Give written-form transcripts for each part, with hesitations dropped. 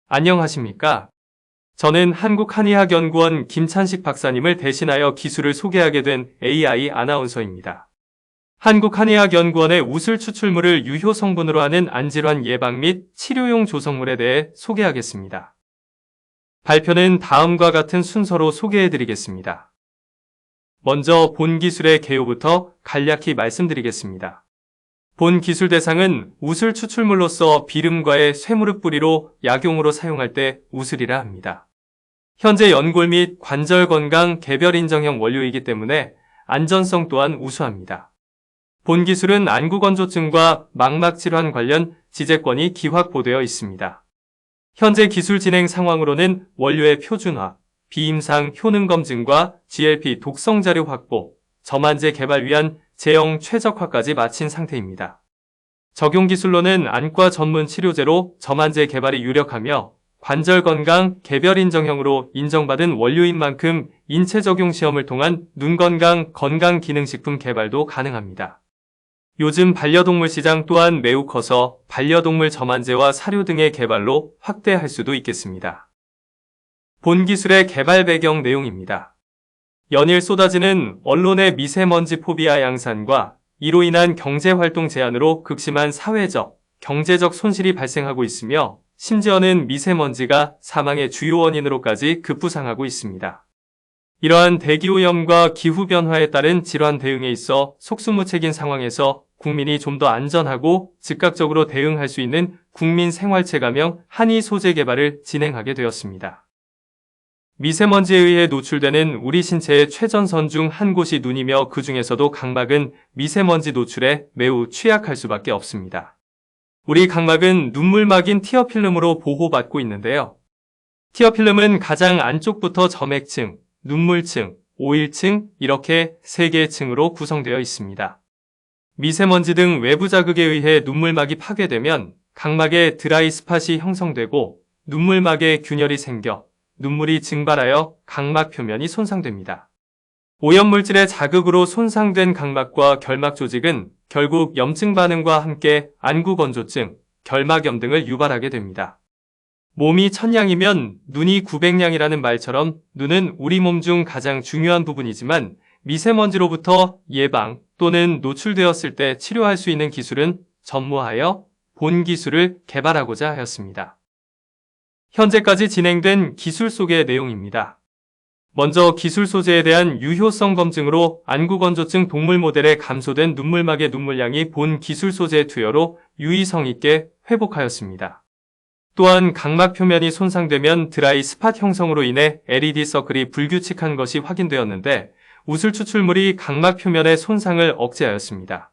안녕하십니까? 저는 한국한의학연구원 김찬식 박사님을 대신하여 기술을 소개하게 된 AI 아나운서입니다. 한국한의학연구원의 우슬 추출물을 유효 성분으로 하는 안질환 예방 및 치료용 조성물에 대해 소개하겠습니다. 발표는 다음과 같은 순서로 소개해드리겠습니다. 먼저 본 기술의 개요부터 간략히 말씀드리겠습니다. 본 기술 대상은 우슬 추출물로서 비름과의 쇠무릎 뿌리로 약용으로 사용할 때 우슬이라 합니다. 현재 연골 및 관절 건강 개별 인정형 원료이기 때문에 안전성 또한 우수합니다. 본 기술은 안구건조증과 망막질환 관련 지재권이 기확보되어 있습니다. 현재 기술 진행 상황으로는 원료의 표준화, 비임상 효능 검증과 GLP 독성 자료 확보, 저만제 개발 위한 제형 최적화까지 마친 상태입니다. 적용 기술로는 안과 전문 치료제로 저만제 개발이 유력하며 관절 건강 개별 인정형으로 인정받은 원료인 만큼 인체 적용 시험을 통한 눈 건강 건강기능식품 개발도 가능합니다. 요즘 반려동물 시장 또한 매우 커서 반려동물 저만제와 사료 등의 개발로 확대할 수도 있겠습니다. 본 기술의 개발 배경 내용입니다. 연일 쏟아지는 언론의 미세먼지 포비아 양산과 이로 인한 경제활동 제한으로 극심한 사회적, 경제적 손실이 발생하고 있으며 심지어는 미세먼지가 사망의 주요 원인으로까지 급부상하고 있습니다. 이러한 대기오염과 기후변화에 따른 질환 대응에 있어 속수무책인 상황에서 국민이 좀 더 안전하고 즉각적으로 대응할 수 있는 국민생활체감형 한의 소재 개발을 진행하게 되었습니다. 미세먼지에 의해 노출되는 우리 신체의 최전선 중 한 곳이 눈이며 그 중에서도 각막은 미세먼지 노출에 매우 취약할 수밖에 없습니다. 우리 각막은 눈물막인 티어필름으로 보호받고 있는데요. 티어필름은 가장 안쪽부터 점액층, 눈물층, 오일층 이렇게 3개의 층으로 구성되어 있습니다. 미세먼지 등 외부 자극에 의해 눈물막이 파괴되면 각막에 드라이 스팟이 형성되고 눈물막에 균열이 생겨 눈물이 증발하여 각막 표면이 손상됩니다. 오염물질의 자극으로 손상된 각막과 결막 조직은 결국 염증 반응과 함께 안구건조증, 결막염 등을 유발하게 됩니다. 몸이 1000냥이면 눈이 900냥이라는 말처럼 눈은 우리 몸 중 가장 중요한 부분이지만 미세먼지로부터 예방 또는 노출되었을 때 치료할 수 있는 기술은 전무하여 본 기술을 개발하고자 하였습니다. 현재까지 진행된 기술 소개 내용입니다. 먼저 기술 소재에 대한 유효성 검증으로 안구건조증 동물 모델에 감소된 눈물막의 눈물량이 본 기술 소재의 투여로 유의성 있게 회복하였습니다. 또한 각막 표면이 손상되면 드라이 스팟 형성으로 인해 LED 서클이 불규칙한 것이 확인되었는데 우슬 추출물이 각막 표면의 손상을 억제하였습니다.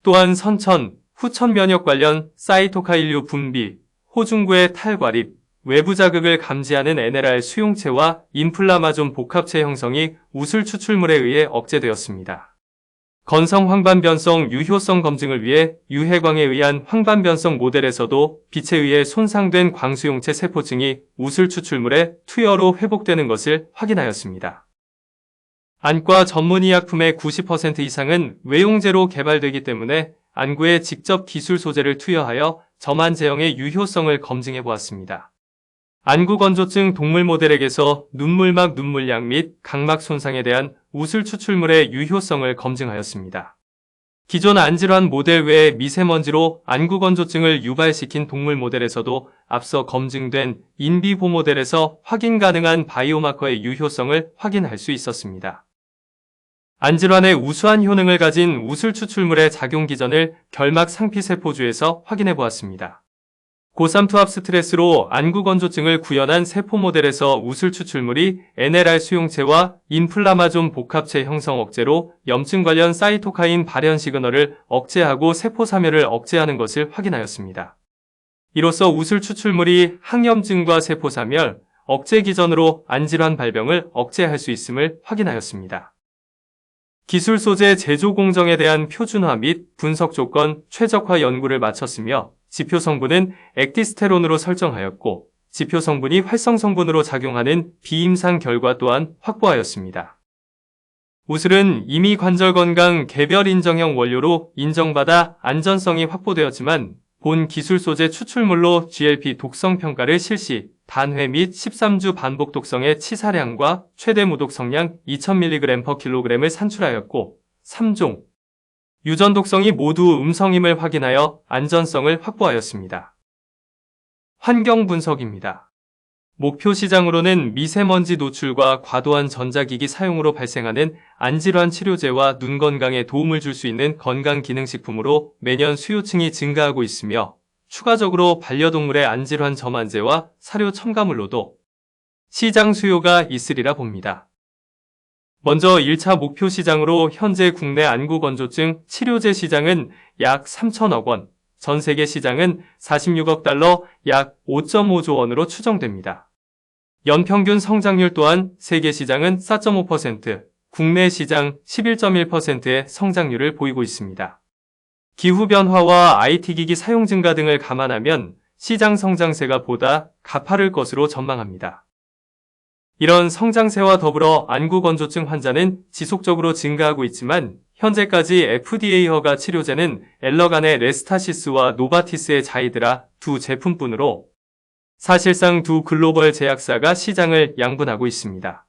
또한 선천, 후천 면역 관련 사이토카인류 분비, 호중구의 탈과립, 외부 자극을 감지하는 NLR 수용체와 인플라마존 복합체 형성이 우슬 추출물에 의해 억제되었습니다. 건성 황반변성 유효성 검증을 위해 유해광에 의한 황반변성 모델에서도 빛에 의해 손상된 광수용체 세포층이 우슬 추출물의 투여로 회복되는 것을 확인하였습니다. 안과 전문의약품의 90% 이상은 외용제로 개발되기 때문에 안구에 직접 기술 소재를 투여하여 저만 제형의 유효성을 검증해 보았습니다. 안구건조증 동물 모델에게서 눈물막 눈물량 및 각막 손상에 대한 우슬 추출물의 유효성을 검증하였습니다. 기존 안질환 모델 외에 미세먼지로 안구건조증을 유발시킨 동물 모델에서도 앞서 검증된 인비보 모델에서 확인 가능한 바이오마커의 유효성을 확인할 수 있었습니다. 안질환의 우수한 효능을 가진 우슬 추출물의 작용 기전을 결막 상피세포주에서 확인해 보았습니다. 고삼투압 스트레스로 안구건조증을 구현한 세포 모델에서 우슬 추출물이 NLR 수용체와 인플라마존 복합체 형성 억제로 염증 관련 사이토카인 발현 시그널을 억제하고 세포 사멸을 억제하는 것을 확인하였습니다. 이로써 우슬 추출물이 항염증과 세포 사멸, 억제 기전으로 안질환 발병을 억제할 수 있음을 확인하였습니다. 기술 소재 제조 공정에 대한 표준화 및 분석 조건 최적화 연구를 마쳤으며 지표 성분은 액티스테론으로 설정하였고 지표 성분이 활성 성분으로 작용하는 비임상 결과 또한 확보하였습니다. 우슬은 이미 관절 건강 개별 인정형 원료로 인정받아 안전성이 확보되었지만 본 기술 소재 추출물로 GLP 독성 평가를 실시, 단회 및 13주 반복 독성의 치사량과 최대 무독성량 2000mg/kg을 산출하였고, 3종 유전 독성이 모두 음성임을 확인하여 안전성을 확보하였습니다. 환경 분석입니다. 목표 시장으로는 미세먼지 노출과 과도한 전자기기 사용으로 발생하는 안질환 치료제와 눈 건강에 도움을 줄 수 있는 건강기능식품으로 매년 수요층이 증가하고 있으며 추가적으로 반려동물의 안질환 점안제와 사료 첨가물로도 시장 수요가 있으리라 봅니다. 먼저 1차 목표 시장으로 현재 국내 안구건조증 치료제 시장은 약 3천억 원, 전 세계 시장은 46억 달러, 약 5.5조 원으로 추정됩니다. 연평균 성장률 또한 세계 시장은 4.5%, 국내 시장 11.1%의 성장률을 보이고 있습니다. 기후변화와 IT기기 사용 증가 등을 감안하면 시장 성장세가 보다 가파를 것으로 전망합니다. 이런 성장세와 더불어 안구건조증 환자는 지속적으로 증가하고 있지만 현재까지 FDA 허가 치료제는 엘러간의 레스타시스와 노바티스의 자이드라 두 제품뿐으로 사실상 두 글로벌 제약사가 시장을 양분하고 있습니다.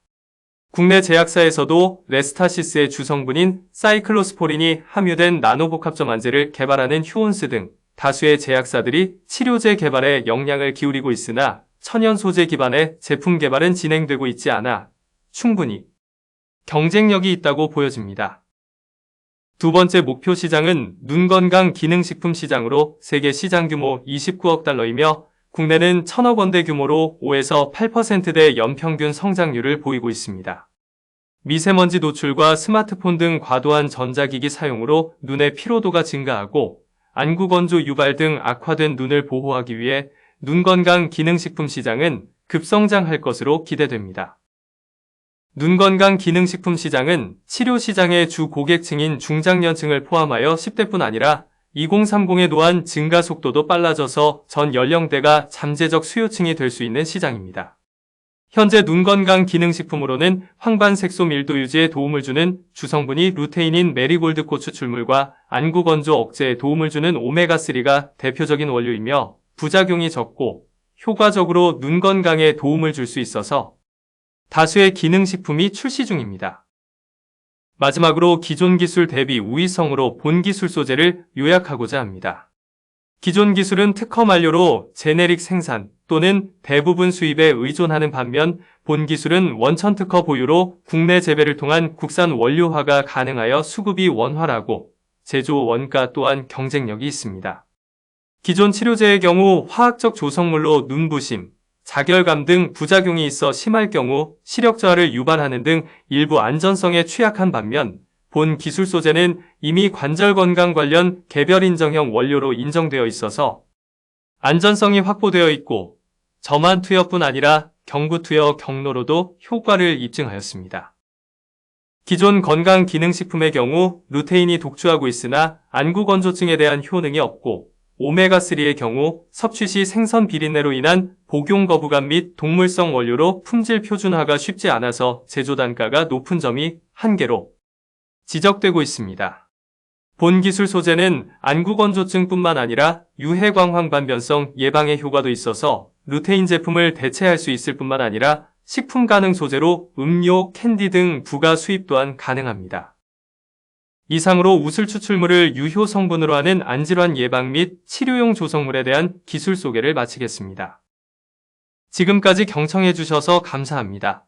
국내 제약사에서도 레스타시스의 주성분인 사이클로스포린이 함유된 나노복합점안제를 개발하는 휴온스 등 다수의 제약사들이 치료제 개발에 역량을 기울이고 있으나 천연 소재 기반의 제품 개발은 진행되고 있지 않아 충분히 경쟁력이 있다고 보여집니다. 두 번째 목표 시장은 눈건강 기능식품 시장으로 세계 시장 규모 29억 달러이며 국내는 1,000억 원대 규모로 5에서 8%대 연평균 성장률을 보이고 있습니다. 미세먼지 노출과 스마트폰 등 과도한 전자기기 사용으로 눈의 피로도가 증가하고 안구건조 유발 등 악화된 눈을 보호하기 위해 눈건강 기능식품 시장은 급성장할 것으로 기대됩니다. 눈건강 기능식품 시장은 치료 시장의 주 고객층인 중장년층을 포함하여 10대뿐 아니라 2030에 노안 증가 속도도 빨라져서 전 연령대가 잠재적 수요층이 될 수 있는 시장입니다. 현재 눈건강 기능식품으로는 황반 색소 밀도 유지에 도움을 주는 주성분이 루테인인 메리골드꽃 추출물과 안구건조 억제에 도움을 주는 오메가3가 대표적인 원료이며 부작용이 적고 효과적으로 눈 건강에 도움을 줄 수 있어서 다수의 기능식품이 출시 중입니다. 마지막으로 기존 기술 대비 우위성으로 본 기술 소재를 요약하고자 합니다. 기존 기술은 특허 만료로 제네릭 생산 또는 대부분 수입에 의존하는 반면 본 기술은 원천 특허 보유로 국내 재배를 통한 국산 원료화가 가능하여 수급이 원활하고 제조 원가 또한 경쟁력이 있습니다. 기존 치료제의 경우 화학적 조성물로 눈부심, 자결감 등 부작용이 있어 심할 경우 시력 저하를 유발하는 등 일부 안전성에 취약한 반면 본 기술 소재는 이미 관절 건강 관련 개별 인정형 원료로 인정되어 있어서 안전성이 확보되어 있고 점안 투여뿐 아니라 경구 투여 경로로도 효과를 입증하였습니다. 기존 건강기능식품의 경우 루테인이 독주하고 있으나 안구건조증에 대한 효능이 없고 오메가3의 경우 섭취 시 생선 비린내로 인한 복용 거부감 및 동물성 원료로 품질 표준화가 쉽지 않아서 제조 단가가 높은 점이 한계로 지적되고 있습니다. 본 기술 소재는 안구건조증뿐만 아니라 유해광황반변성 예방의 효과도 있어서 루테인 제품을 대체할 수 있을 뿐만 아니라 식품 가능 소재로 음료, 캔디 등 부가 수입 또한 가능합니다. 이상으로 우슬 추출물을 유효 성분으로 하는 안질환 예방 및 치료용 조성물에 대한 기술 소개를 마치겠습니다. 지금까지 경청해 주셔서 감사합니다.